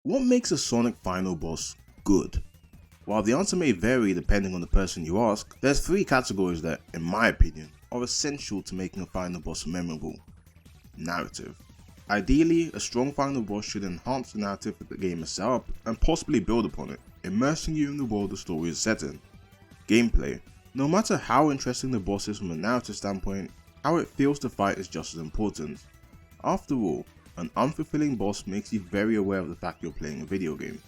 What makes a Sonic final boss good? While the answer may vary depending on the person you ask, there's three categories that, in my opinion, are essential to making a final boss memorable. Narrative. Ideally, a strong final boss should enhance the narrative that the game is set up and possibly build upon it, immersing you in the world the story is set in. Gameplay. No matter how interesting the boss is from a narrative standpoint, how it feels to fight is just as important. After all, an unfulfilling boss makes you very aware of the fact you're playing a video game.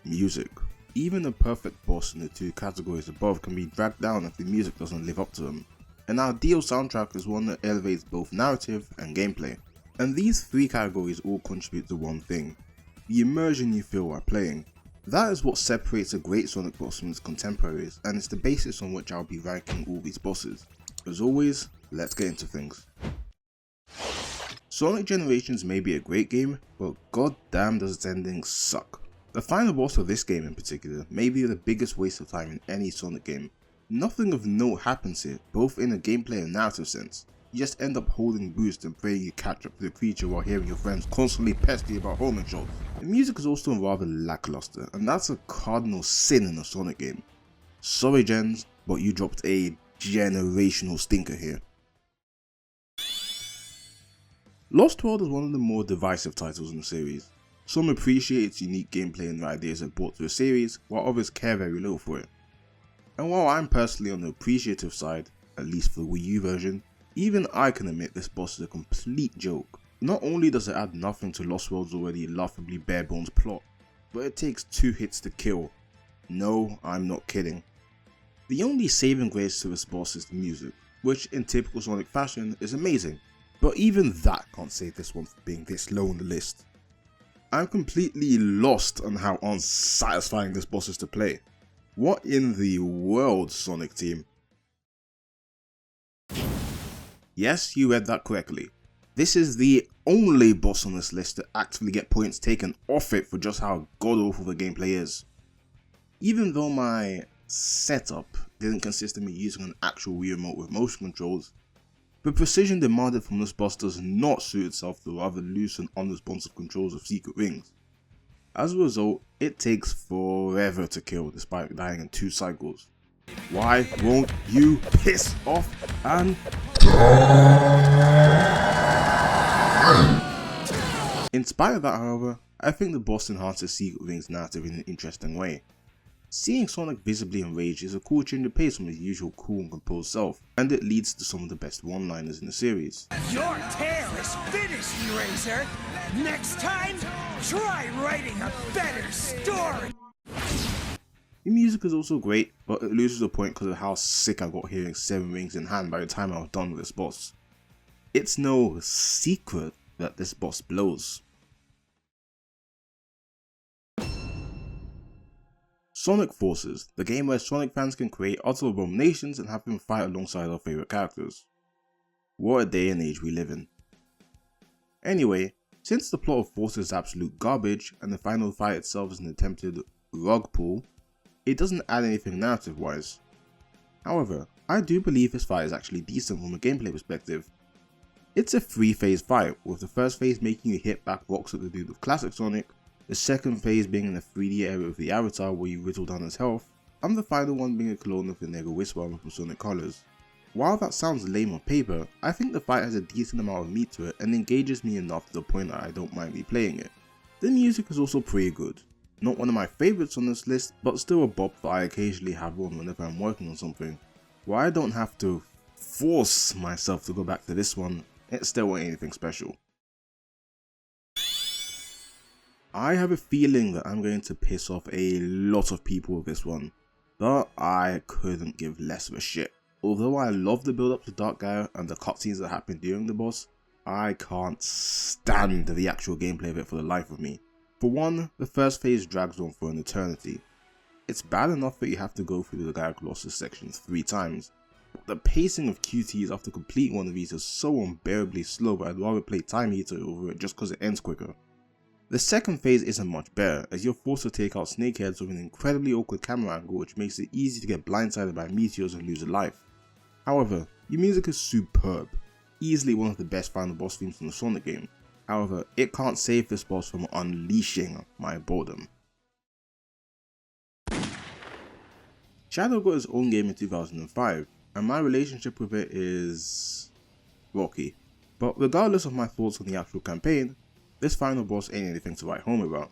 Music. Even a perfect boss in the two categories above can be dragged down if the music doesn't live up to them. An ideal soundtrack is one that elevates both narrative and gameplay. And these three categories all contribute to one thing: the immersion you feel while playing. That is what separates a great Sonic boss from its contemporaries, and it's the basis on which I'll be ranking all these bosses. As always, let's get into things. Sonic Generations may be a great game, but goddamn does its ending suck. The final boss of this game in particular may be the biggest waste of time in any Sonic game. Nothing of note happens here, both in a gameplay and narrative sense. You just end up holding boost and praying you catch up to the creature while hearing your friends constantly pester you about homing shots. The music is also rather lackluster, and that's a cardinal sin in a Sonic game. Sorry Gens, but you dropped a generational stinker here. Lost World is one of the more divisive titles in the series. Some appreciate its unique gameplay and the ideas it brought to the series, while others care very little for it. And while I'm personally on the appreciative side, at least for the Wii U version, even I can admit this boss is a complete joke. Not only does it add nothing to Lost World's already laughably bare-bones plot, but it takes 2 hits to kill. No, I'm not kidding. The only saving grace to this boss is the music, which in typical Sonic fashion is amazing, but even that can't save this one from being this low on the list. I'm completely lost on how unsatisfying this boss is to play. What in the world, Sonic Team? Yes, you read that correctly. This is the only boss on this list to actively get points taken off it for just how god awful the gameplay is. Even though my setup didn't consist of me using an actual Wii remote with motion controls, the precision demanded from this boss does not suit itself to the rather loose and unresponsive controls of Secret Rings. As a result, it takes forever to kill despite dying in 2 cycles. Why won't you piss off and In spite of that, however, I think the boss enhances Secret Rings' narrative in an interesting way. Seeing Sonic visibly enraged is a cool change of pace from his usual cool and composed self, and it leads to some of the best one-liners in the series. Your tale is finished, Eraser! Next time, try writing a better story! The music is also great, but it loses the point because of how sick I got hearing 7 Rings in Hand by the time I was done with this boss. It's no secret that this boss blows. Sonic Forces, the game where Sonic fans can create utter abominations and have them fight alongside our favourite characters. What a day and age we live in. Anyway, since the plot of Forces is absolute garbage and the final fight itself is an attempted rug pull, it doesn't add anything narrative wise. However, I do believe this fight is actually decent from a gameplay perspective. It's a 3-phase fight, with the first phase making you hit back rocks at the dude with classic Sonic, the second phase being in the 3D area of the Avatar where you whittle down his health, and the final one being a clone of the Nega Whisperer from Sonic Colors. While that sounds lame on paper, I think the fight has a decent amount of meat to it and engages me enough to the point that I don't mind replaying it. The music is also pretty good. Not one of my favourites on this list, but still a bop that I occasionally have on whenever I'm working on something. While I don't have to force myself to go back to this one, it still ain't anything special. I have a feeling that I'm going to piss off a lot of people with this one, but I couldn't give less of a shit. Although I love the build up to Dark Gaia and the cutscenes that happen during the boss, I can't stand the actual gameplay of it for the life of me. For one, the first phase drags on for an eternity. It's bad enough that you have to go through the Gaia Colossus sections 3 times, but the pacing of QTEs after completing one of these is so unbearably slow that I'd rather play Time Eater over it just because it ends quicker. The second phase isn't much better, as you're forced to take out snakeheads with an incredibly awkward camera angle which makes it easy to get blindsided by meteors and lose a life. However, your music is superb, easily one of the best final boss themes in the Sonic game. However, it can't save this boss from unleashing my boredom. Shadow got his own game in 2005, and my relationship with it is rocky. But regardless of my thoughts on the actual campaign, this final boss ain't anything to write home about.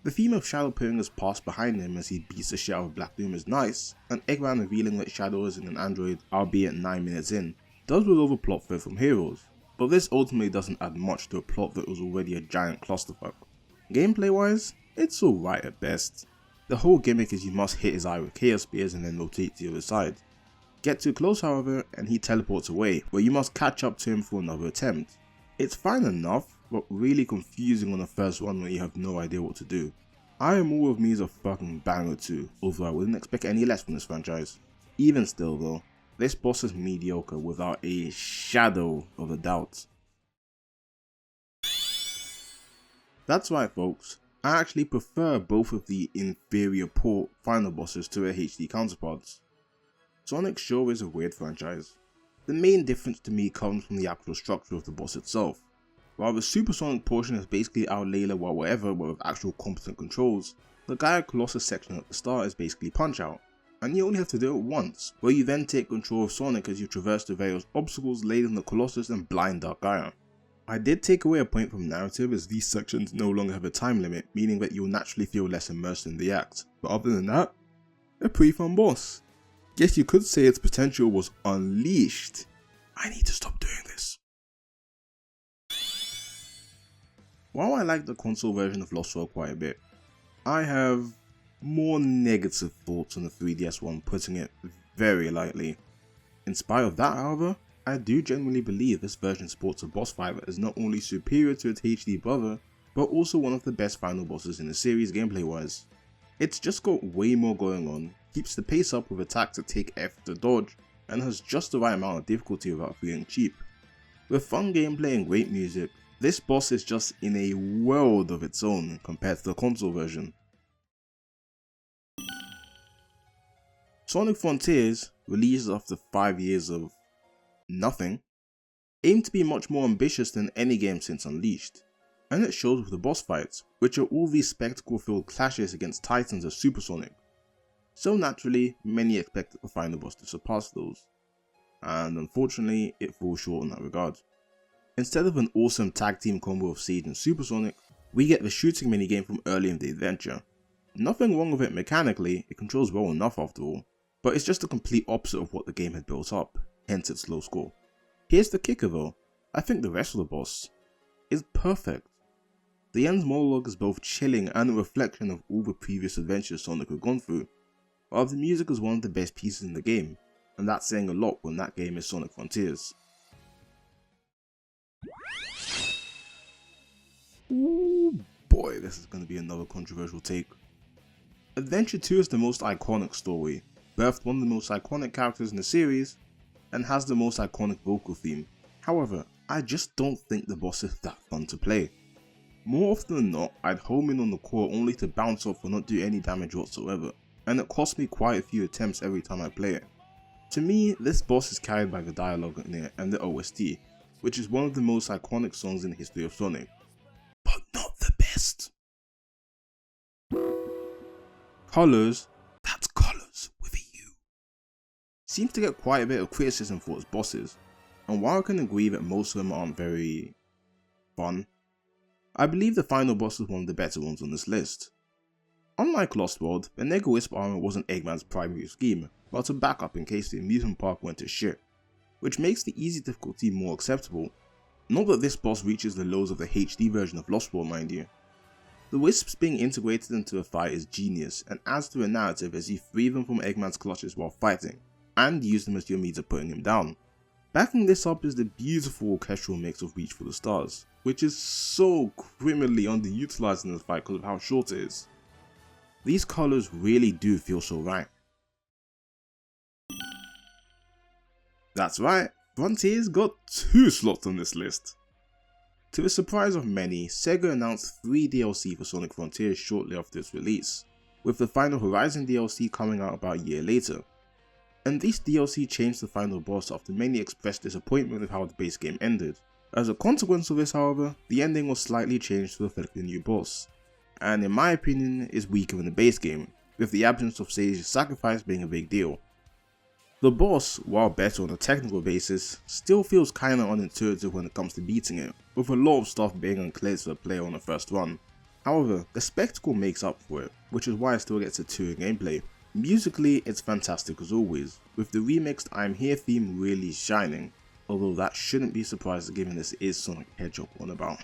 The theme of Shadow putting his past behind him as he beats the shit out of Black Doom is nice, and Eggman revealing that Shadow isn't an android, albeit 9 minutes in, does resolve a plot thread from Heroes, but this ultimately doesn't add much to a plot that was already a giant clusterfuck. Gameplay wise, it's alright at best. The whole gimmick is you must hit his eye with Chaos Spears and then rotate to the other side. Get too close however, and he teleports away, where you must catch up to him for another attempt. It's fine enough, but really confusing on the first one when you have no idea what to do. I Am All of Me is a fucking banger too, although I wouldn't expect any less from this franchise. Even still though, this boss is mediocre without a shadow of a doubt. That's right folks, I actually prefer both of the inferior port final bosses to their HD counterparts. Sonic sure is a weird franchise. The main difference to me comes from the actual structure of the boss itself. While the Supersonic portion is basically our Layla or whatever but with actual competent controls, the Gaia Colossus section at the start is basically Punch Out, and you only have to do it once, where you then take control of Sonic as you traverse the various obstacles laid in the Colossus and blind Dark Gaia. I did take away a point from narrative as these sections no longer have a time limit, meaning that you'll naturally feel less immersed in the act, but other than that, a pretty fun boss. Guess you could say its potential was unleashed. I need to stop doing this. While I like the console version of Lost World quite a bit, I have more negative thoughts on the 3DS one, putting it very lightly. In spite of that however, I do genuinely believe this version sports a boss fight that is not only superior to its HD brother, but also one of the best final bosses in the series gameplay wise. It's just got way more going on, keeps the pace up with attacks that take effort to dodge, and has just the right amount of difficulty without feeling cheap. With fun gameplay and great music, this boss is just in a world of its own compared to the console version. Sonic Frontiers, released after 5 years of nothing, aimed to be much more ambitious than any game since Unleashed, and it shows with the boss fights, which are all these spectacle-filled clashes against titans of Supersonic. So naturally, many expected the final boss to surpass those, and unfortunately it falls short in that regard. Instead of an awesome tag team combo of Siege and Supersonic, we get the shooting minigame from early in the adventure. Nothing wrong with it mechanically, it controls well enough after all, but it's just the complete opposite of what the game had built up, hence its low score. Here's the kicker though, I think the rest of the boss is perfect. The end's monologue is both chilling and a reflection of all the previous adventures Sonic had gone through, while the music is one of the best pieces in the game, and that's saying a lot when that game is Sonic Frontiers. Ooh boy, this is going to be another controversial take. Adventure 2 is the most iconic story, birthed one of the most iconic characters in the series, and has the most iconic vocal theme. However, I just don't think the boss is that fun to play. More often than not, I'd home in on the core only to bounce off or not do any damage whatsoever, and it cost me quite a few attempts every time I play it. To me, this boss is carried by the dialogue in it and the OST, which is one of the most iconic songs in the history of Sonic. But not the best. Colors, that's Colors with a U, seems to get quite a bit of criticism for its bosses, and while I can agree that most of them aren't very fun, I believe the final boss is one of the better ones on this list. Unlike Lost World, the Nega Wisp armor wasn't Eggman's primary scheme, but a backup in case the amusement park went to shit, which makes the easy difficulty more acceptable. Not that this boss reaches the lows of the HD version of Lost World, mind you. The Wisps being integrated into a fight is genius and adds to a narrative as you free them from Eggman's clutches while fighting, and use them as your means of putting him down. Backing this up is the beautiful orchestral mix of Reach for the Stars, which is so criminally underutilized in this fight because of how short it is. These colors really do feel so right. That's right, Frontiers got 2 slots on this list. To the surprise of many, Sega announced 3 DLC for Sonic Frontiers shortly after its release, with the Final Horizon DLC coming out about a year later. And this DLC changed the final boss after many expressed disappointment with how the base game ended, As a consequence of this, however, the ending was slightly changed to reflect the new boss, and in my opinion is weaker than the base game, with the absence of Sage's sacrifice being a big deal. The boss, while better on a technical basis, still feels kinda unintuitive when it comes to beating it, with a lot of stuff being unclear to the player on the first run. However, the spectacle makes up for it, which is why it still gets a 2 in gameplay. Musically, it's fantastic as always, with the remixed I'm Here theme really shining, although that shouldn't be surprising given this is Sonic the Hedgehog on about.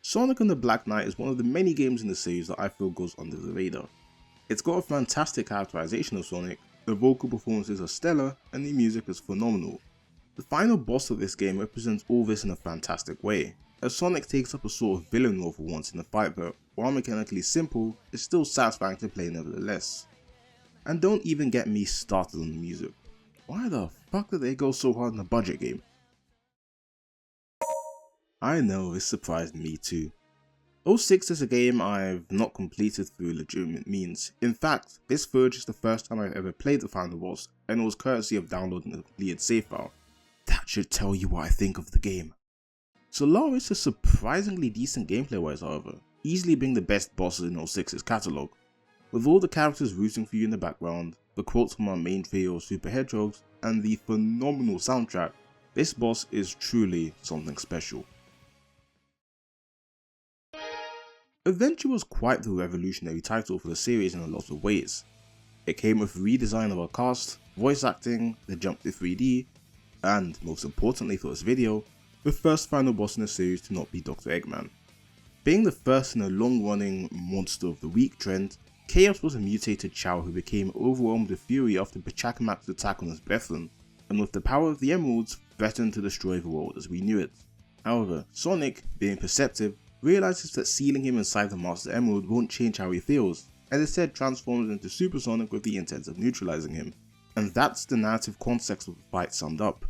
Sonic and the Black Knight is one of the many games in the series that I feel goes under the radar. It's got a fantastic characterization of Sonic, the vocal performances are stellar, and the music is phenomenal. The final boss of this game represents all this in a fantastic way, as Sonic takes up a sort of villain role for once in the fight that, while mechanically simple, is still satisfying to play nevertheless. And don't even get me started on the music. Why the fuck did they go so hard in a budget game? I know, this surprised me too. 06 is a game I've not completed through legitimate means. In fact, this verge is the first time I've ever played the final boss, and it was courtesy of downloading the completed save file. That should tell you what I think of the game. Solaris is surprisingly decent gameplay wise, however, easily being the best bosses in 06's catalogue. With all the characters rooting for you in the background, the quotes from our main trio of Super Hedgehogs, and the phenomenal soundtrack, this boss is truly something special. Adventure was quite the revolutionary title for the series in a lot of ways. It came with a redesign of our cast, voice acting, the jump to 3D, and, most importantly for this video, the first final boss in the series to not be Dr. Eggman. Being the first in a long-running Monster of the Week trend, Chaos was a mutated Chao who became overwhelmed with fury after Pachacamac's attack on his brethren, and with the power of the Emeralds, threatened to destroy the world as we knew it. However, Sonic, being perceptive, realizes that sealing him inside the Master Emerald won't change how he feels, and instead transforms into Super Sonic with the intent of neutralizing him. And that's the narrative context of the fight summed up.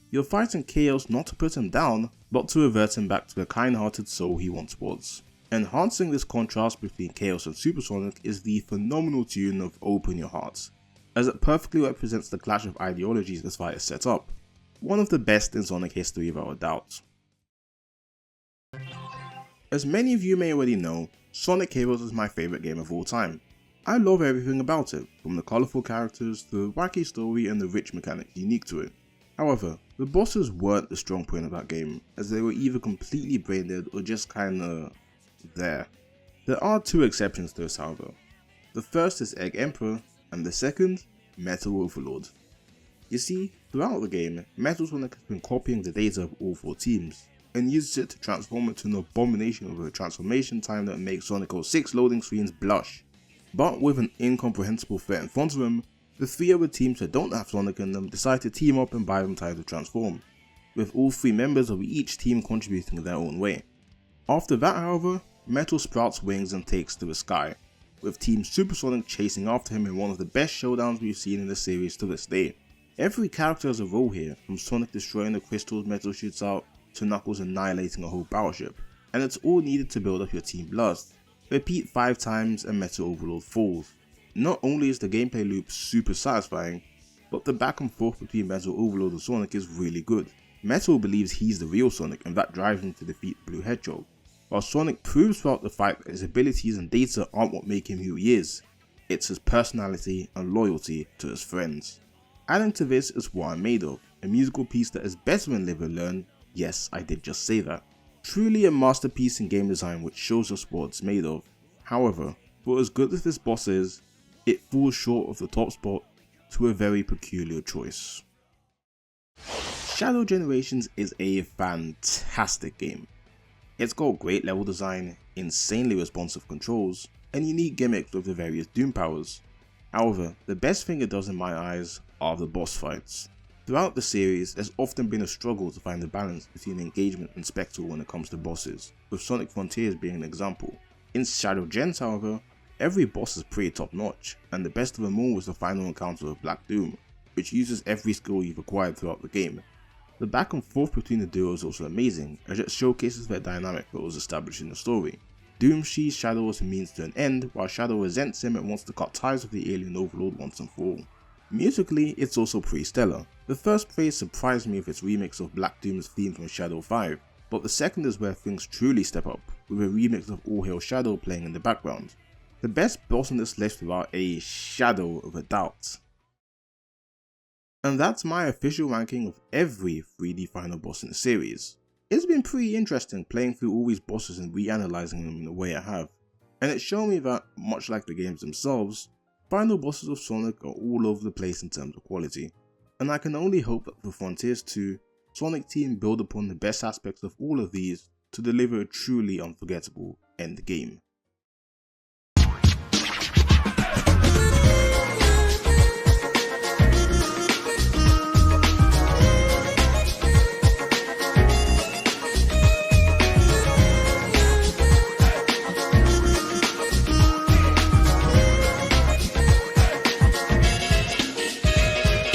You're fighting Chaos not to put him down, but to revert him back to the kind-hearted soul he once was. Enhancing this contrast between Chaos and Super Sonic is the phenomenal tune of Open Your Hearts, as it perfectly represents the clash of ideologies this fight is set up. One of the best in Sonic history without a doubt. As many of you may already know, Sonic Heroes is my favourite game of all time. I love everything about it, from the colourful characters to the wacky story and the rich mechanics unique to it. However, the bosses weren't the strong point of that game, as they were either completely brain dead or just kinda there. There are 2 exceptions to this, however. The first is Egg Emperor, and the second, Metal Overlord. You see, throughout the game, Metal Sonic has been copying the data of all 4 teams, and uses it to transform it to an abomination of a transformation time that makes Sonic 06 loading screens blush. But with an incomprehensible threat in front of him, the 3 other teams that don't have Sonic in them decide to team up and buy them time to transform, with all 3 members of each team contributing in their own way. After that, however, Metal sprouts wings and takes to the sky, with Team Super Sonic chasing after him in one of the best showdowns we've seen in the series to this day. Every character has a role here, from Sonic destroying the crystals Metal shoots out, to Knuckles annihilating a whole battleship, and it's all needed to build up your Team Blast. Repeat 5 times and Metal Overlord falls. Not only is the gameplay loop super satisfying, but the back and forth between Metal Overlord and Sonic is really good. Metal believes he's the real Sonic and that drives him to defeat Blue Hedgehog, while Sonic proves throughout the fight that his abilities and data aren't what make him who he is, it's his personality and loyalty to his friends. Adding to this is What I'm Made Of, a musical piece that is better than Live and Learn. Yes, I did just say that. Truly a masterpiece in game design which shows us what it's made of. However, for as good as this boss is, it falls short of the top spot to a very peculiar choice. Shadow Generations is a fantastic game. It's got great level design, insanely responsive controls, and unique gimmicks with the various Doom powers. However, the best thing it does in my eyes are the boss fights. Throughout the series, there's often been a struggle to find the balance between engagement and spectacle when it comes to bosses, with Sonic Frontiers being an example. In Shadow Gens, however, every boss is pretty top notch, and the best of them all was the final encounter of Black Doom, which uses every skill you've acquired throughout the game. The back and forth between the duo is also amazing, as it showcases their dynamic that was established in the story. Doom sees Shadow as a means to an end, while Shadow resents him and wants to cut ties with the alien overlord once and for all. Musically, it's also pretty stellar. The first praise surprised me with its remix of Black Doom's theme from Shadow 5, but the second is where things truly step up, with a remix of All Hail Shadow playing in the background. The best boss on this list without a shadow of a doubt. And that's my official ranking of every 3D final boss in the series. It's been pretty interesting playing through all these bosses and reanalyzing them in the way I have, and it's shown me that, much like the games themselves, final bosses of Sonic are all over the place in terms of quality, and I can only hope that for Frontiers 2, Sonic Team build upon the best aspects of all of these to deliver a truly unforgettable end game.